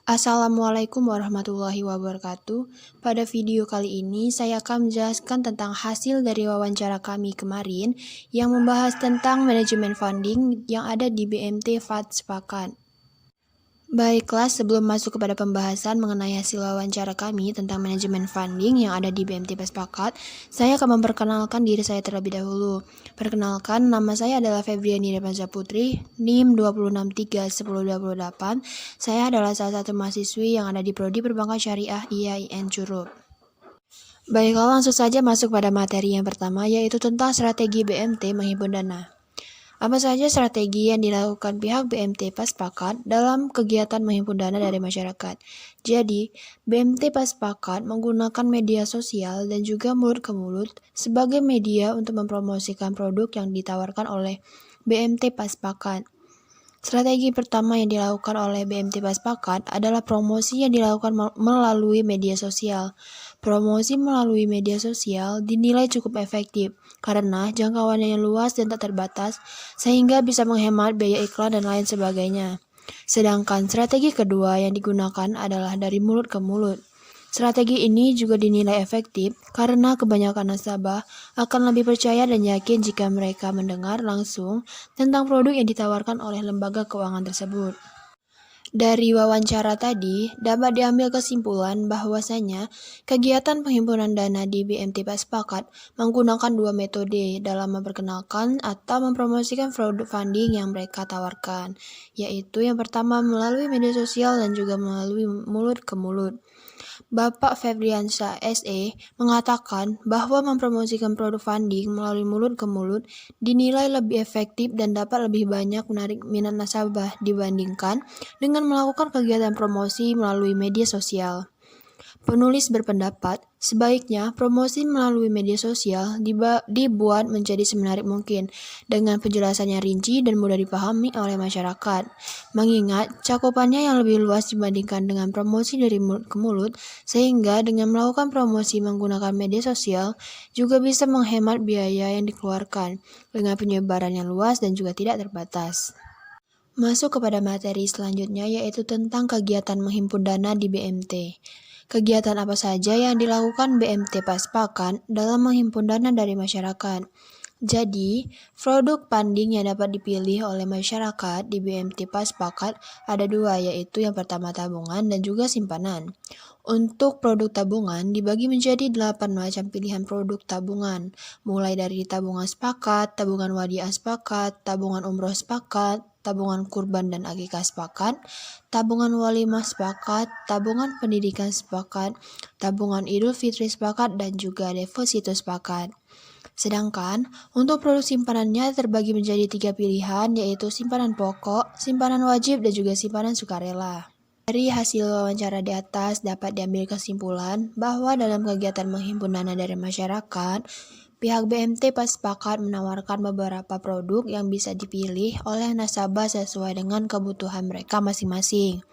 Assalamualaikum warahmatullahi wabarakatuh. Pada video kali ini saya akan menjelaskan tentang hasil dari wawancara kami kemarin yang membahas tentang manajemen funding yang ada di BMT FAT Sepakat. Baiklah, sebelum masuk kepada pembahasan mengenai hasil wawancara kami tentang manajemen funding yang ada di BMT Sepakat, saya akan memperkenalkan diri saya terlebih dahulu. Perkenalkan, nama saya adalah Febriani Revanza Putri, NIM 2631028. Saya adalah salah satu mahasiswi yang ada di Prodi Perbankan Syariah IAIN Curup. Baiklah, langsung saja masuk pada materi yang pertama, yaitu tentang strategi BMT menghimpun dana. Apa saja strategi yang dilakukan pihak BMT Sepakat dalam kegiatan menghimpun dana dari masyarakat? Jadi, BMT Sepakat menggunakan media sosial dan juga mulut ke mulut sebagai media untuk mempromosikan produk yang ditawarkan oleh BMT Sepakat. Strategi pertama yang dilakukan oleh BMT Sepakat adalah promosi yang dilakukan melalui media sosial. Promosi melalui media sosial dinilai cukup efektif karena jangkauannya yang luas dan tak terbatas, sehingga bisa menghemat biaya iklan dan lain sebagainya. Sedangkan strategi kedua yang digunakan adalah dari mulut ke mulut. Strategi ini juga dinilai efektif karena kebanyakan nasabah akan lebih percaya dan yakin jika mereka mendengar langsung tentang produk yang ditawarkan oleh lembaga keuangan tersebut. Dari wawancara tadi, dapat diambil kesimpulan bahwasanya kegiatan penghimpunan dana di BMT Sepakat menggunakan dua metode dalam memperkenalkan atau mempromosikan produk funding yang mereka tawarkan, yaitu yang pertama melalui media sosial dan juga melalui mulut ke mulut. Bapak Febriansyah SE mengatakan bahwa mempromosikan produk funding melalui mulut ke mulut dinilai lebih efektif dan dapat lebih banyak menarik minat nasabah dibandingkan dengan melakukan kegiatan promosi melalui media sosial. Penulis berpendapat, sebaiknya promosi melalui media sosial dibuat menjadi semenarik mungkin, dengan penjelasan yang rinci dan mudah dipahami oleh masyarakat. Mengingat cakupannya yang lebih luas dibandingkan dengan promosi dari mulut ke mulut, sehingga dengan melakukan promosi menggunakan media sosial juga bisa menghemat biaya yang dikeluarkan, dengan penyebaran yang luas dan juga tidak terbatas. Masuk kepada materi selanjutnya, yaitu tentang kegiatan menghimpun dana di BMT. Kegiatan apa saja yang dilakukan BMT Sepakat dalam menghimpun dana dari masyarakat? Jadi, produk funding yang dapat dipilih oleh masyarakat di BMT Sepakat ada dua, yaitu yang pertama tabungan dan juga simpanan. Untuk produk tabungan dibagi menjadi 8 macam pilihan produk tabungan, mulai dari tabungan sepakat, tabungan wadiah sepakat, tabungan umroh sepakat, tabungan kurban dan akikah sepakat, tabungan walimah sepakat, tabungan pendidikan sepakat, tabungan idul fitri sepakat, dan juga deposito sepakat. Sedangkan untuk produk simpanannya terbagi menjadi 3 pilihan, yaitu simpanan pokok, simpanan wajib, dan juga simpanan sukarela. Dari hasil wawancara di atas dapat diambil kesimpulan bahwa dalam kegiatan menghimpun dana dari masyarakat, pihak BMT Sepakat menawarkan beberapa produk yang bisa dipilih oleh nasabah sesuai dengan kebutuhan mereka masing-masing.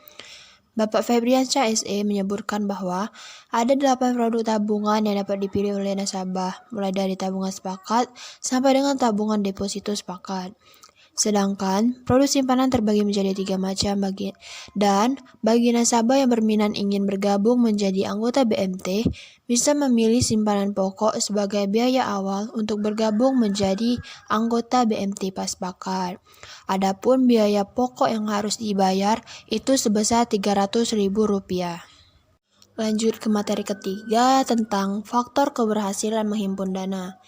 Bapak Febriansyah SE menyebutkan bahwa ada 8 produk tabungan yang dapat dipilih oleh nasabah, mulai dari tabungan sepakat sampai dengan tabungan deposito sepakat. Sedangkan produk simpanan terbagi menjadi 3 macam dan bagi nasabah yang berminat ingin bergabung menjadi anggota BMT bisa memilih simpanan pokok sebagai biaya awal untuk bergabung menjadi anggota BMT Sepakat. Adapun biaya pokok yang harus dibayar itu sebesar Rp300.000. Lanjut ke materi ketiga tentang faktor keberhasilan menghimpun dana.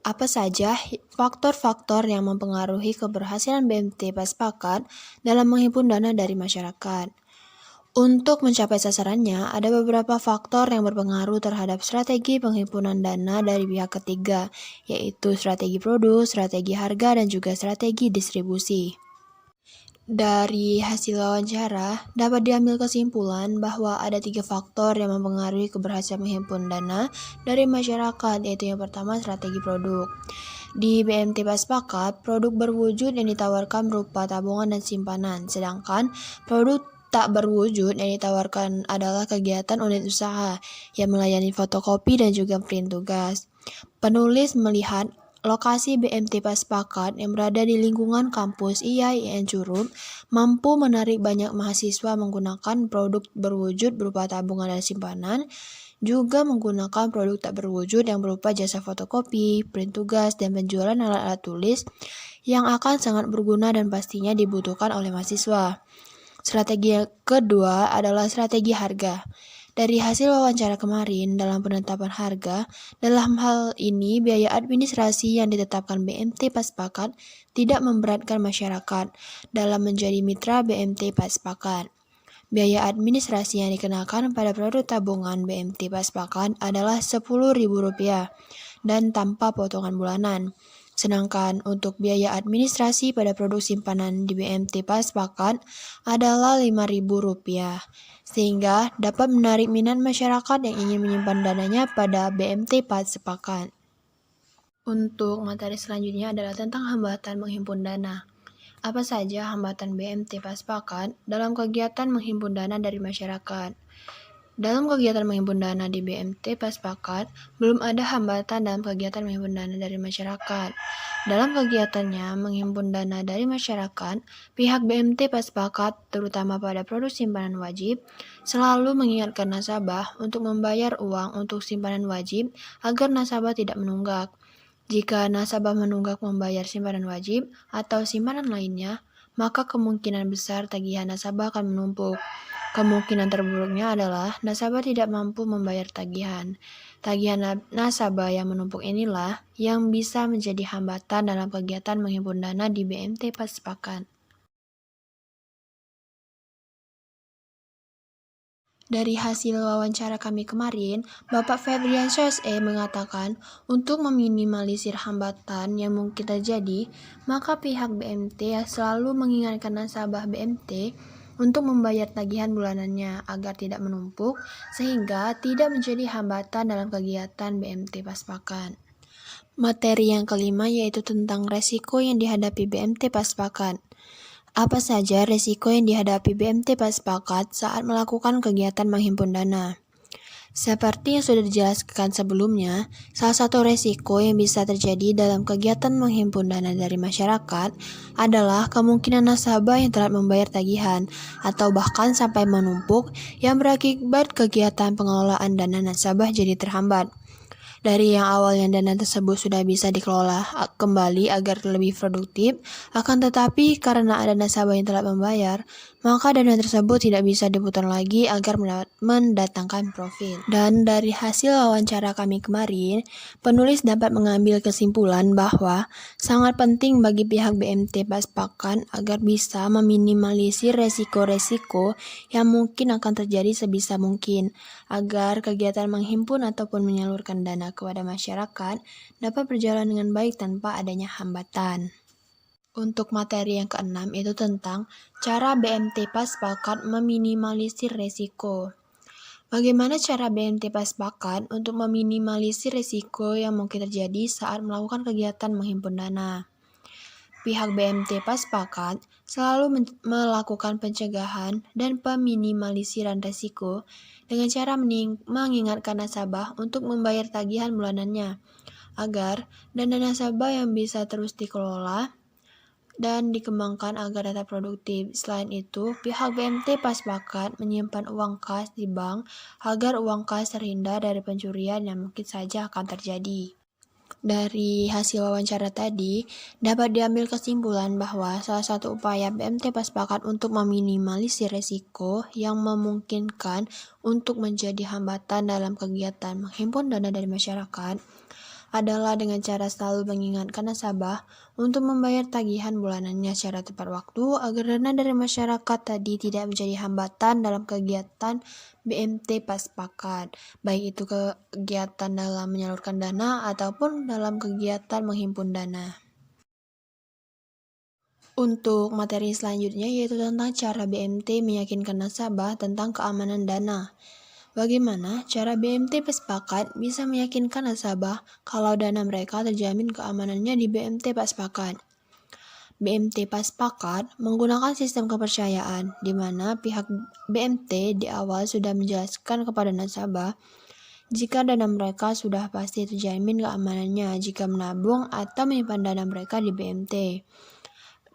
Apa saja faktor-faktor yang mempengaruhi keberhasilan BMT Sepakat dalam menghimpun dana dari masyarakat? Untuk mencapai sasarannya, ada beberapa faktor yang berpengaruh terhadap strategi penghimpunan dana dari pihak ketiga, yaitu strategi produk, strategi harga, dan juga strategi distribusi. Dari hasil wawancara, dapat diambil kesimpulan bahwa ada 3 faktor yang mempengaruhi keberhasilan menghimpun dana dari masyarakat, yaitu yang pertama strategi produk. Di BMT Sepakat, produk berwujud yang ditawarkan berupa tabungan dan simpanan, sedangkan produk tak berwujud yang ditawarkan adalah kegiatan unit usaha yang melayani fotokopi dan juga print tugas. Penulis melihat lokasi BMT Paspakat yang berada di lingkungan kampus IAIN Curup mampu menarik banyak mahasiswa menggunakan produk berwujud berupa tabungan dan simpanan, juga menggunakan produk tak berwujud yang berupa jasa fotokopi, print tugas, dan penjualan alat-alat tulis yang akan sangat berguna dan pastinya dibutuhkan oleh mahasiswa. Strategi yang kedua adalah strategi harga. Dari hasil wawancara kemarin dalam penetapan harga, dalam hal ini biaya administrasi yang ditetapkan BMT Paspakat tidak memberatkan masyarakat dalam menjadi mitra BMT Paspakat. Biaya administrasi yang dikenakan pada produk tabungan BMT Paspakat adalah Rp10.000 dan tanpa potongan bulanan. Sedangkan untuk biaya administrasi pada produk simpanan di BMT Paspakat adalah Rp5.000, sehingga dapat menarik minat masyarakat yang ingin menyimpan dananya pada BMT Paspakat. Untuk materi selanjutnya adalah tentang hambatan menghimpun dana. Apa saja hambatan BMT Paspakat dalam kegiatan menghimpun dana dari masyarakat? Dalam kegiatan menghimpun dana di BMT Paspakat, belum ada hambatan dalam kegiatan menghimpun dana dari masyarakat. Dalam kegiatannya menghimpun dana dari masyarakat, pihak BMT Paspakat, terutama pada produk simpanan wajib, selalu mengingatkan nasabah untuk membayar uang untuk simpanan wajib agar nasabah tidak menunggak. Jika nasabah menunggak membayar simpanan wajib atau simpanan lainnya, maka kemungkinan besar tagihan nasabah akan menumpuk. Kemungkinan terburuknya adalah nasabah tidak mampu membayar tagihan. Tagihan nasabah yang menumpuk inilah yang bisa menjadi hambatan dalam kegiatan menghimpun dana di BMT Paspakat. Dari hasil wawancara kami kemarin, Bapak Febriansyah SE mengatakan untuk meminimalisir hambatan yang mungkin terjadi, maka pihak BMT selalu mengingatkan nasabah BMT untuk membayar tagihan bulanannya agar tidak menumpuk sehingga tidak menjadi hambatan dalam kegiatan BMT Paspakat. Materi yang kelima yaitu tentang resiko yang dihadapi BMT Paspakat. Apa saja resiko yang dihadapi BMT Paspakat saat melakukan kegiatan menghimpun dana? Seperti yang sudah dijelaskan sebelumnya, salah satu resiko yang bisa terjadi dalam kegiatan menghimpun dana dari masyarakat adalah kemungkinan nasabah yang telat membayar tagihan atau bahkan sampai menumpuk yang berakibat kegiatan pengelolaan dana nasabah jadi terhambat. Dari yang awalnya dana tersebut sudah bisa dikelola kembali agar lebih produktif, akan tetapi karena ada nasabah yang telat membayar, maka dana tersebut tidak bisa diputar lagi agar mendatangkan profit. Dan dari hasil wawancara kami kemarin, penulis dapat mengambil kesimpulan bahwa sangat penting bagi pihak BMT Paspakat agar bisa meminimalisir resiko-resiko yang mungkin akan terjadi sebisa mungkin, agar kegiatan menghimpun ataupun menyalurkan dana kepada masyarakat dapat berjalan dengan baik tanpa adanya hambatan. Untuk materi yang keenam itu tentang cara BMT Paspakat meminimalisir resiko. Bagaimana cara BMT Paspakat untuk meminimalisir resiko yang mungkin terjadi saat melakukan kegiatan menghimpun dana? Pihak BMT Paspakat selalu melakukan pencegahan dan peminimalisiran resiko dengan cara mengingatkan nasabah untuk membayar tagihan bulanannya, agar dana nasabah yang bisa terus dikelola dan dikembangkan agar tetap produktif. Selain itu, pihak BMT Paspakat menyimpan uang kas di bank agar uang kas terhindar dari pencurian yang mungkin saja akan terjadi. Dari hasil wawancara tadi, dapat diambil kesimpulan bahwa salah satu upaya BMT Paspakat untuk meminimalisir resiko yang memungkinkan untuk menjadi hambatan dalam kegiatan menghimpun dana dari masyarakat adalah dengan cara selalu mengingatkan nasabah untuk membayar tagihan bulanannya secara tepat waktu agar dana dari masyarakat tadi tidak menjadi hambatan dalam kegiatan BMT Paspakat, baik itu kegiatan dalam menyalurkan dana ataupun dalam kegiatan menghimpun dana. Untuk materi selanjutnya yaitu tentang cara BMT meyakinkan nasabah tentang keamanan dana. Bagaimana cara BMT Paspakat bisa meyakinkan nasabah kalau dana mereka terjamin keamanannya di BMT Paspakat? BMT Paspakat menggunakan sistem kepercayaan, di mana pihak BMT di awal sudah menjelaskan kepada nasabah jika dana mereka sudah pasti terjamin keamanannya jika menabung atau menyimpan dana mereka di BMT.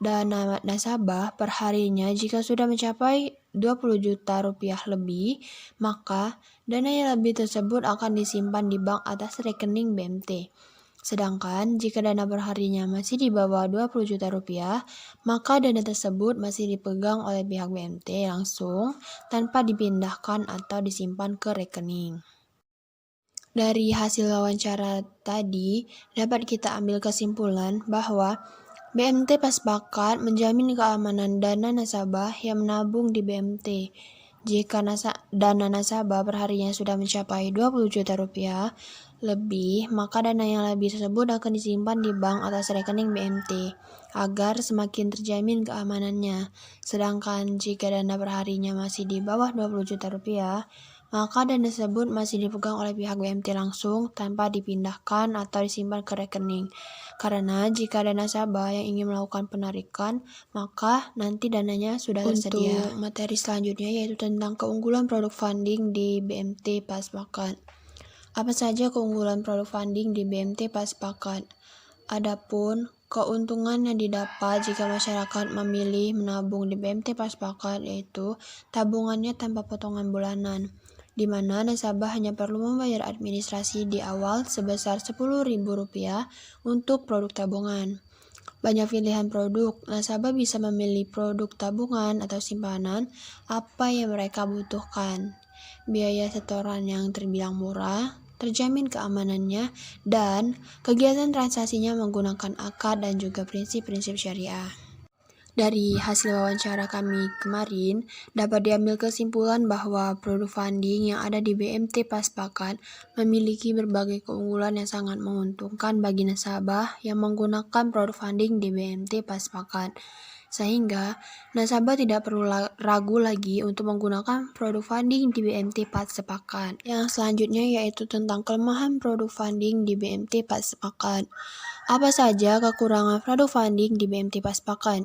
Dana nasabah per harinya jika sudah mencapai 20 juta rupiah lebih, maka dana yang lebih tersebut akan disimpan di bank atas rekening BMT. Sedangkan jika dana per harinya masih di bawah 20 juta rupiah, maka dana tersebut masih dipegang oleh pihak BMT langsung tanpa dipindahkan atau disimpan ke rekening. Dari hasil wawancara tadi, dapat kita ambil kesimpulan bahwa BMT Paspakat menjamin keamanan dana nasabah yang menabung di BMT. Jika dana nasabah perharinya sudah mencapai 20 juta rupiah lebih, maka dana yang lebih tersebut akan disimpan di bank atas rekening BMT agar semakin terjamin keamanannya. Sedangkan jika dana perharinya masih di bawah 20 juta rupiah, maka dana tersebut masih dipegang oleh pihak BMT langsung tanpa dipindahkan atau disimpan ke rekening. Karena jika ada nasabah yang ingin melakukan penarikan, maka nanti dananya sudah tersedia. Untuk materi selanjutnya yaitu tentang keunggulan produk funding di BMT Paspakat. Apa saja keunggulan produk funding di BMT Paspakat? Adapun keuntungan yang didapat jika masyarakat memilih menabung di BMT Paspakat yaitu tabungannya tanpa potongan bulanan, di mana nasabah hanya perlu membayar administrasi di awal sebesar Rp10.000 untuk produk tabungan. Banyak pilihan produk, nasabah bisa memilih produk tabungan atau simpanan apa yang mereka butuhkan. Biaya setoran yang terbilang murah, terjamin keamanannya, dan kegiatan transaksinya menggunakan akad dan juga prinsip-prinsip syariah. Dari hasil wawancara kami kemarin, dapat diambil kesimpulan bahwa produk funding yang ada di BMT Paspakat memiliki berbagai keunggulan yang sangat menguntungkan bagi nasabah yang menggunakan produk funding di BMT Paspakat. Sehingga nasabah tidak perlu ragu lagi untuk menggunakan produk funding di BMT Paspakat. Yang selanjutnya yaitu tentang kelemahan produk funding di BMT Paspakat. Apa saja kekurangan produk funding di BMT Paspakat?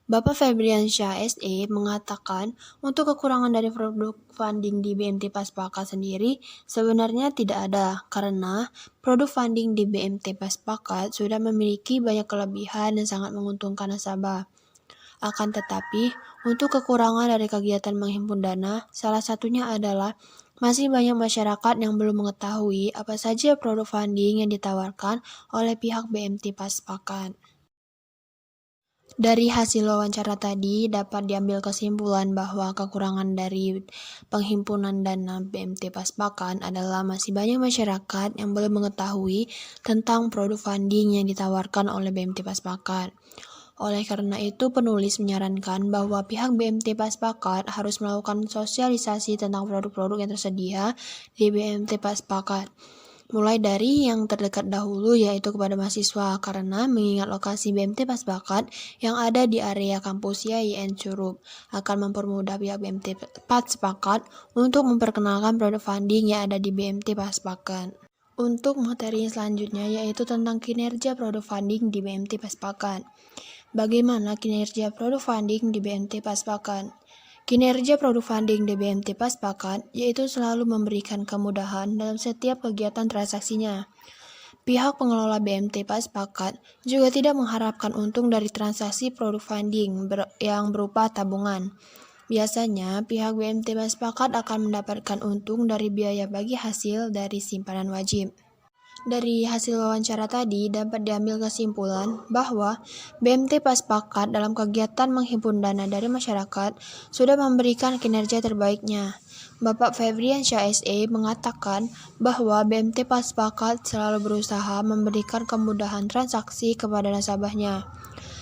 Bapak Febriansyah SE mengatakan untuk kekurangan dari produk funding di BMT Paspakat sendiri sebenarnya tidak ada karena produk funding di BMT Paspakat sudah memiliki banyak kelebihan yang sangat menguntungkan nasabah. Akan tetapi, untuk kekurangan dari kegiatan menghimpun dana, salah satunya adalah masih banyak masyarakat yang belum mengetahui apa saja produk funding yang ditawarkan oleh pihak BMT Paspakat. Dari hasil wawancara tadi dapat diambil kesimpulan bahwa kekurangan dari penghimpunan dana BMT Paspakat adalah masih banyak masyarakat yang belum mengetahui tentang produk funding yang ditawarkan oleh BMT Paspakat. Oleh karena itu, penulis menyarankan bahwa pihak BMT Paspakat harus melakukan sosialisasi tentang produk-produk yang tersedia di BMT Paspakat. Mulai dari yang terdekat dahulu yaitu kepada mahasiswa karena mengingat lokasi BMT Paspakat yang ada di area kampus YIN Curup akan mempermudah pihak BMT Paspakat untuk memperkenalkan produk funding yang ada di BMT Paspakat. Untuk materi selanjutnya yaitu tentang kinerja produk funding di BMT Paspakat. Bagaimana kinerja produk funding di BMT Paspakat? Kinerja produk funding di BMT Paspakat yaitu selalu memberikan kemudahan dalam setiap kegiatan transaksinya. Pihak pengelola BMT Paspakat juga tidak mengharapkan untung dari transaksi produk funding yang berupa tabungan. Biasanya, pihak BMT Paspakat akan mendapatkan untung dari biaya bagi hasil dari simpanan wajib. Dari hasil wawancara tadi dapat diambil kesimpulan bahwa BMT Paspakat dalam kegiatan menghimpun dana dari masyarakat sudah memberikan kinerja terbaiknya. Bapak Febriansyah SE mengatakan bahwa BMT Paspakat selalu berusaha memberikan kemudahan transaksi kepada nasabahnya.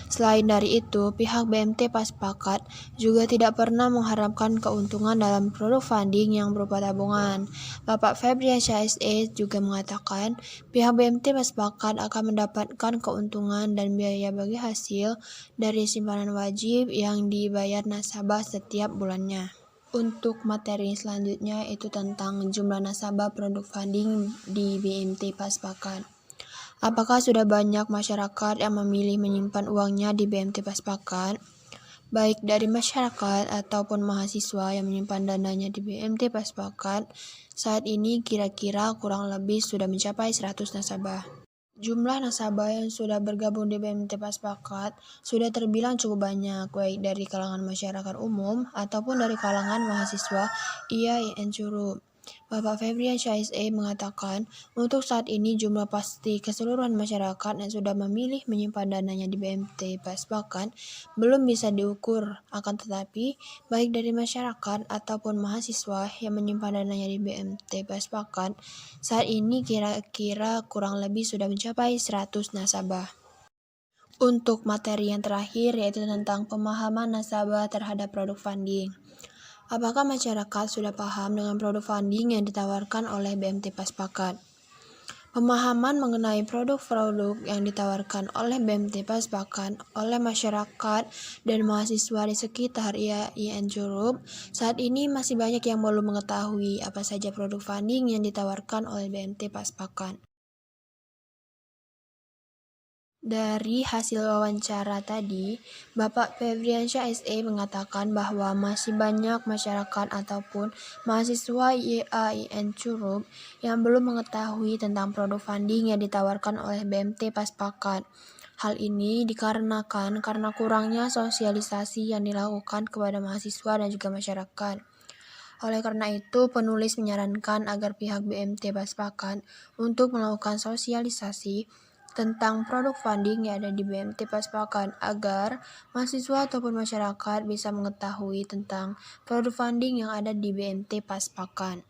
Selain dari itu, pihak BMT Paspakat juga tidak pernah mengharapkan keuntungan dalam produk funding yang berupa tabungan. Bapak Febriansyah SE juga mengatakan pihak BMT Paspakat akan mendapatkan keuntungan dan biaya bagi hasil dari simpanan wajib yang dibayar nasabah setiap bulannya. Untuk materi selanjutnya itu tentang jumlah nasabah produk funding di BMT Paspakat. Apakah sudah banyak masyarakat yang memilih menyimpan uangnya di BMT Paspakat? baik dari masyarakat ataupun mahasiswa yang menyimpan dananya di BMT Paspakat, saat ini kira-kira kurang lebih sudah mencapai 100 nasabah. Jumlah nasabah yang sudah bergabung di BMT Paspakat sudah terbilang cukup banyak, baik dari kalangan masyarakat umum ataupun dari kalangan mahasiswa IAIN Curup. Bapak Febriansyah SE mengatakan, untuk saat ini jumlah pasti keseluruhan masyarakat yang sudah memilih menyimpan dananya di BMT Paspakat belum bisa diukur, akan tetapi baik dari masyarakat ataupun mahasiswa yang menyimpan dananya di BMT Paspakat saat ini kira-kira kurang lebih sudah mencapai 100 nasabah. Untuk materi yang terakhir yaitu tentang pemahaman nasabah terhadap produk funding. Apakah masyarakat sudah paham dengan produk funding yang ditawarkan oleh BMT Paspakat? Pemahaman mengenai produk-produk yang ditawarkan oleh BMT Paspakat oleh masyarakat dan mahasiswa di sekitar IAIN Curup saat ini masih banyak yang belum mengetahui apa saja produk funding yang ditawarkan oleh BMT Paspakat. Dari hasil wawancara tadi, Bapak Febriansyah SE mengatakan bahwa masih banyak masyarakat ataupun mahasiswa IAIN Curup yang belum mengetahui tentang produk funding yang ditawarkan oleh BMT Paspakat. Hal ini dikarenakan karena kurangnya sosialisasi yang dilakukan kepada mahasiswa dan juga masyarakat. Oleh karena itu, penulis menyarankan agar pihak BMT Paspakat untuk melakukan sosialisasi tentang produk funding yang ada di BMT Paspakat agar mahasiswa ataupun masyarakat bisa mengetahui tentang produk funding yang ada di BMT Paspakat.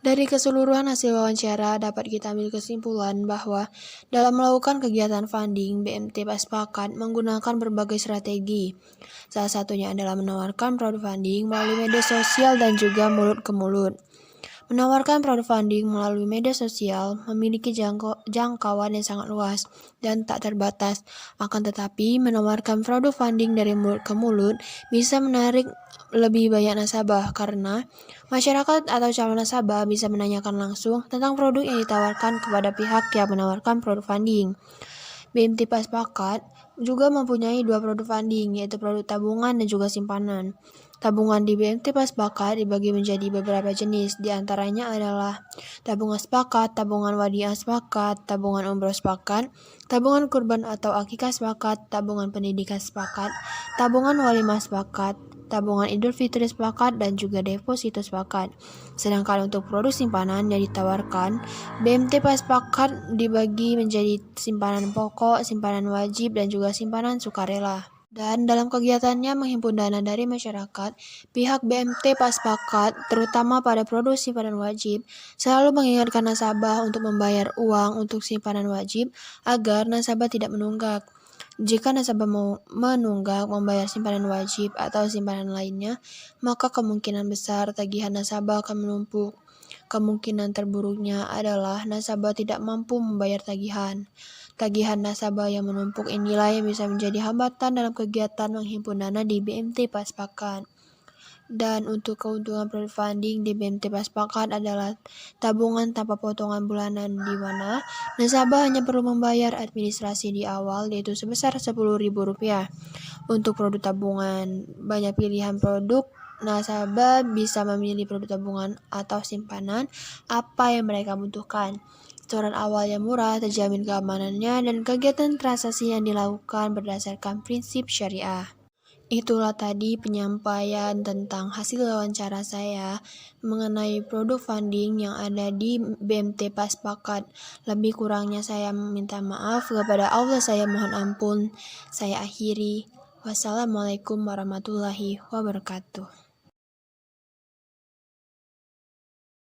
Dari keseluruhan hasil wawancara dapat kita ambil kesimpulan bahwa dalam melakukan kegiatan funding, BMT Paspakat menggunakan berbagai strategi. Salah satunya adalah menawarkan produk funding melalui media sosial dan juga mulut ke mulut. Menawarkan produk funding melalui media sosial memiliki jangkauan yang sangat luas dan tak terbatas. Akan tetapi, menawarkan produk funding dari mulut ke mulut bisa menarik lebih banyak nasabah karena masyarakat atau calon nasabah bisa menanyakan langsung tentang produk yang ditawarkan kepada pihak yang menawarkan produk funding. BMT Paspakat juga mempunyai dua produk funding, yaitu produk tabungan dan juga simpanan. Tabungan di BMT Paspakat dibagi menjadi beberapa jenis, di antaranya adalah tabungan sepakat, tabungan wadiah sepakat, tabungan umroh sepakat, tabungan kurban atau akikah sepakat, tabungan pendidikan sepakat, tabungan walimah sepakat, tabungan Idul Fitri sepakat, dan juga deposito sepakat. Sedangkan untuk produk simpanan yang ditawarkan, BMT Paspakat dibagi menjadi simpanan pokok, simpanan wajib, dan juga simpanan sukarela. Dan dalam kegiatannya menghimpun dana dari masyarakat, pihak BMT Paspakat, terutama pada produk simpanan wajib, selalu mengingatkan nasabah untuk membayar uang untuk simpanan wajib agar nasabah tidak menunggak. Jika nasabah mau menunggak membayar simpanan wajib atau simpanan lainnya, maka kemungkinan besar tagihan nasabah akan menumpuk. Kemungkinan terburuknya adalah nasabah tidak mampu membayar tagihan. Tagihan nasabah yang menumpuk inilah yang bisa menjadi hambatan dalam kegiatan menghimpun dana di BMT Paspakat. Dan untuk keuntungan produk funding di BMT Paspakat adalah tabungan tanpa potongan bulanan, di mana nasabah hanya perlu membayar administrasi di awal yaitu sebesar Rp10.000. Untuk produk tabungan, banyak pilihan produk. Nasabah bisa memilih produk tabungan atau simpanan apa yang mereka butuhkan. Setoran awal yang murah, terjamin keamanannya, dan kegiatan transaksi yang dilakukan berdasarkan prinsip syariah. Itulah tadi penyampaian tentang hasil wawancara saya mengenai produk funding yang ada di BMT Paspakat. Lebih kurangnya saya meminta maaf kepada Allah, saya mohon ampun. Saya akhiri. Wassalamualaikum warahmatullahi wabarakatuh.